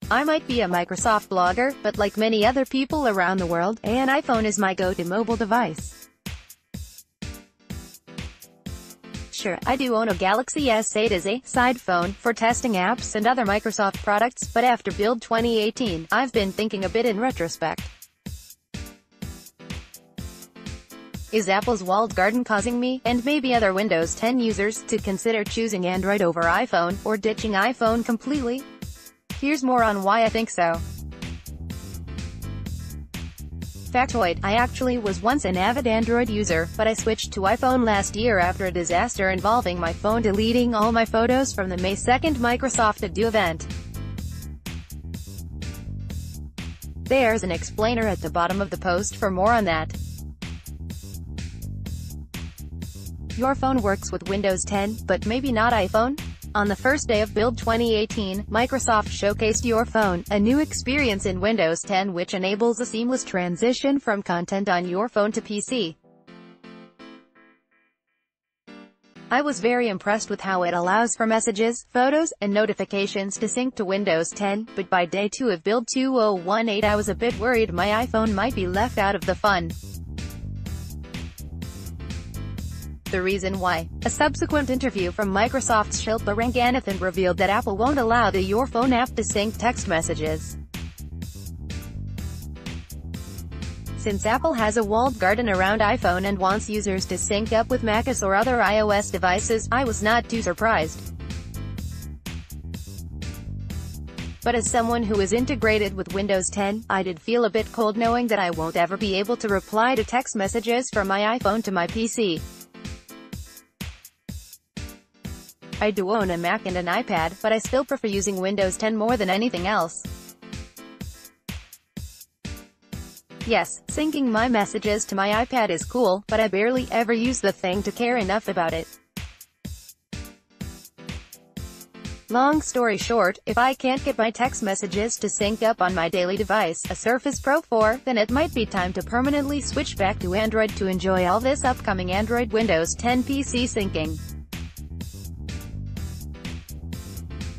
I might be a Microsoft blogger, but like many other people around the world, an iPhone is my go-to mobile device. Sure, I do own a Galaxy S8 as a side phone for testing apps and other Microsoft products, but after Build 2018, I've been thinking a bit in retrospect. Is Apple's walled garden causing me, and maybe other Windows 10 users, to consider choosing Android over iPhone, or ditching iPhone completely? Here's more on why I think so. Factoid: I actually was once an avid Android user, but I switched to iPhone last year after a disaster involving my phone deleting all my photos from the May 2nd Microsoft Ado event. There's an explainer at the bottom of the post for more on that. Your phone works with Windows 10, but maybe not iPhone? On the first day of Build 2018, Microsoft showcased Your Phone, a new experience in Windows 10 which enables a seamless transition from content on your phone to PC. I was very impressed with how it allows for messages, photos, and notifications to sync to Windows 10, but by day 2 of Build 2018 I was a bit worried my iPhone might be left out of the fun. The reason why. A subsequent interview from Microsoft's Shilpa Ranganathan revealed that Apple won't allow the Your Phone app to sync text messages. Since Apple has a walled garden around iPhone and wants users to sync up with macOS or other iOS devices, I was not too surprised. But as someone who is integrated with Windows 10, I did feel a bit cold knowing that I won't ever be able to reply to text messages from my iPhone to my PC. I do own a Mac and an iPad, but I still prefer using Windows 10 more than anything else. Yes, syncing my messages to my iPad is cool, but I barely ever use the thing to care enough about it. Long story short, if I can't get my text messages to sync up on my daily device, a Surface Pro 4, then it might be time to permanently switch back to Android to enjoy all this upcoming Android Windows 10 PC syncing.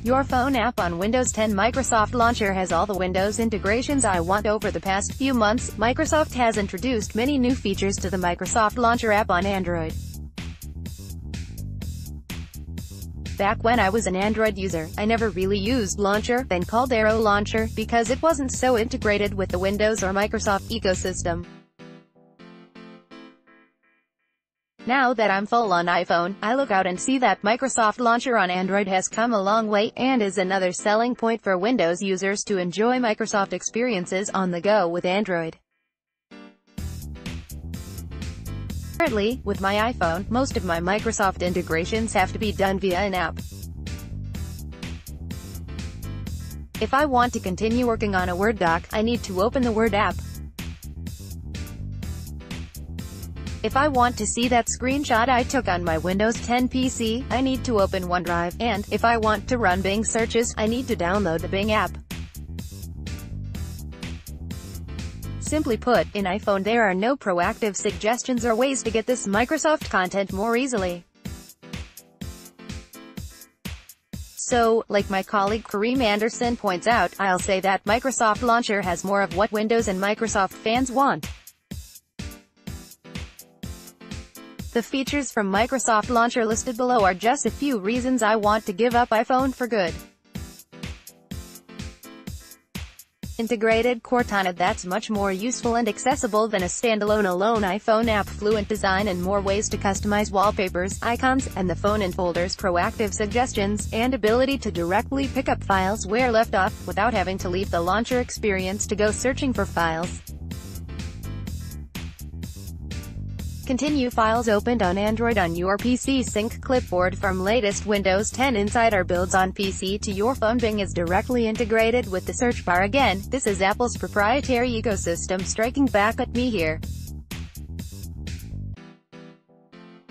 Your Phone app on Windows 10. Microsoft Launcher has all the Windows integrations I want. Over the past few months, Microsoft has introduced many new features to the Microsoft Launcher app on Android. Back when I was an Android user, I never really used Launcher, then called Aero Launcher, because it wasn't so integrated with the Windows or Microsoft ecosystem. Now that I'm full on iPhone, I look out and see that Microsoft Launcher on Android has come a long way, and is another selling point for Windows users to enjoy Microsoft experiences on the go with Android. Currently, with my iPhone, most of my Microsoft integrations have to be done via an app. If I want to continue working on a Word doc, I need to open the Word app. If I want to see that screenshot I took on my Windows 10 PC, I need to open OneDrive, and, if I want to run Bing searches, I need to download the Bing app. Simply put, in iPhone there are no proactive suggestions or ways to get this Microsoft content more easily. So, like my colleague Kareem Anderson points out, I'll say that Microsoft Launcher has more of what Windows and Microsoft fans want. The features from Microsoft Launcher listed below are just a few reasons I want to give up iPhone for good. Integrated Cortana that's much more useful and accessible than a standalone iPhone app. Fluent design and more ways to customize wallpapers, icons, and the phone and folders. Proactive suggestions, and ability to directly pick up files where left off, without having to leave the launcher experience to go searching for files. Continue files opened on Android on your PC. Sync clipboard from latest Windows 10 Insider builds on PC to your phone. Bing is directly integrated with the search bar. Again, this is Apple's proprietary ecosystem striking back at me here.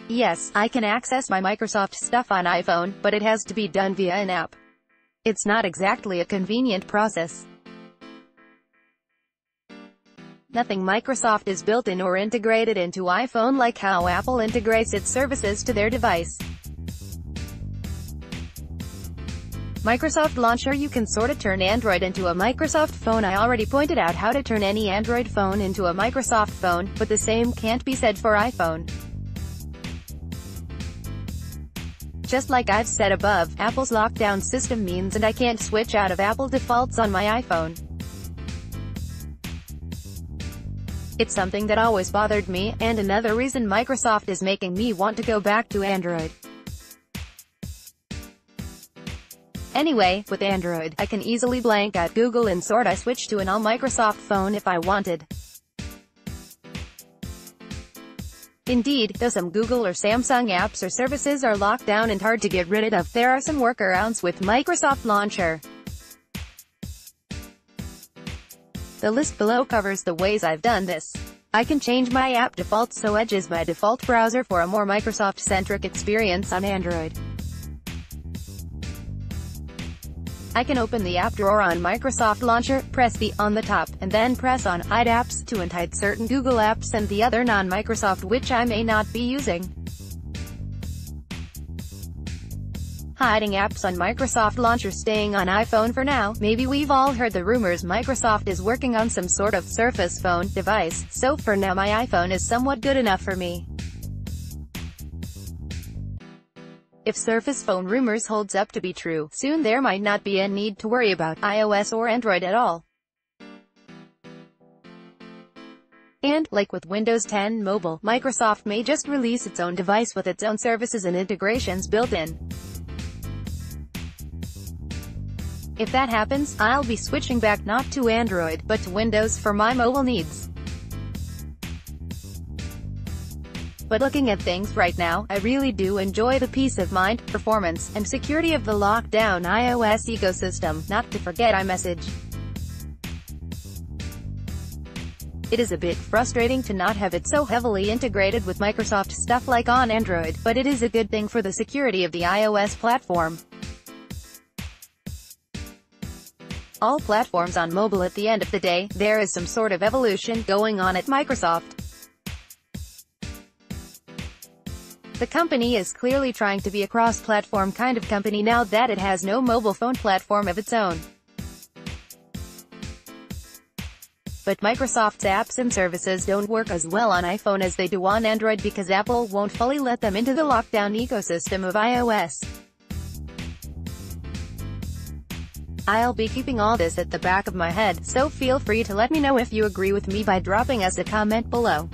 Yes, I can access my Microsoft stuff on iPhone, but it has to be done via an app. It's not exactly a convenient process. Nothing Microsoft is built in or integrated into iPhone like how Apple integrates its services to their device. Microsoft Launcher. You can sorta turn Android into a Microsoft phone. I already pointed out how to turn any Android phone into a Microsoft phone, but the same can't be said for iPhone. Just like I've said above, Apple's lockdown system means and I can't switch out of Apple defaults on my iPhone. It's something that always bothered me, and another reason Microsoft is making me want to go back to Android. Anyway, with Android, I can easily blank out Google and sorta switch to an all-Microsoft phone if I wanted. Indeed, though some Google or Samsung apps or services are locked down and hard to get rid of, there are some workarounds with Microsoft Launcher. The list below covers the ways I've done this. I can change my app defaults so Edge is my default browser for a more Microsoft-centric experience on Android. I can open the app drawer on Microsoft Launcher, press the on the top, and then press on Hide Apps to unhide certain Google apps and the other non-Microsoft which I may not be using. Hiding apps on Microsoft Launcher. Staying on iPhone for now. Maybe we've all heard the rumors Microsoft is working on some sort of Surface phone device, so for now my iPhone is somewhat good enough for me. If Surface phone rumors holds up to be true, soon there might not be a need to worry about iOS or Android at all. And, like with Windows 10 Mobile, Microsoft may just release its own device with its own services and integrations built in. If that happens, I'll be switching back not to Android, but to Windows for my mobile needs. But looking at things right now, I really do enjoy the peace of mind, performance, and security of the lockdown iOS ecosystem, not to forget iMessage. It is a bit frustrating to not have it so heavily integrated with Microsoft stuff like on Android, but it is a good thing for the security of the iOS platform. All platforms on mobile. At the end of the day, there is some sort of evolution going on at Microsoft. The company is clearly trying to be a cross-platform kind of company now that it has no mobile phone platform of its own. But Microsoft's apps and services don't work as well on iPhone as they do on Android because Apple won't fully let them into the lockdown ecosystem of iOS. I'll be keeping all this at the back of my head, so feel free to let me know if you agree with me by dropping us a comment below.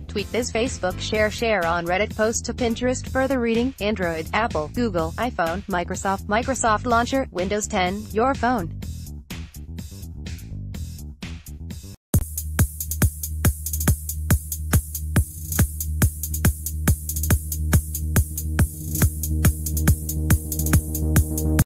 Tweet this, Facebook, share on Reddit, post to Pinterest. Further reading: Android, Apple, Google, iPhone, Microsoft Launcher, Windows 10, your phone.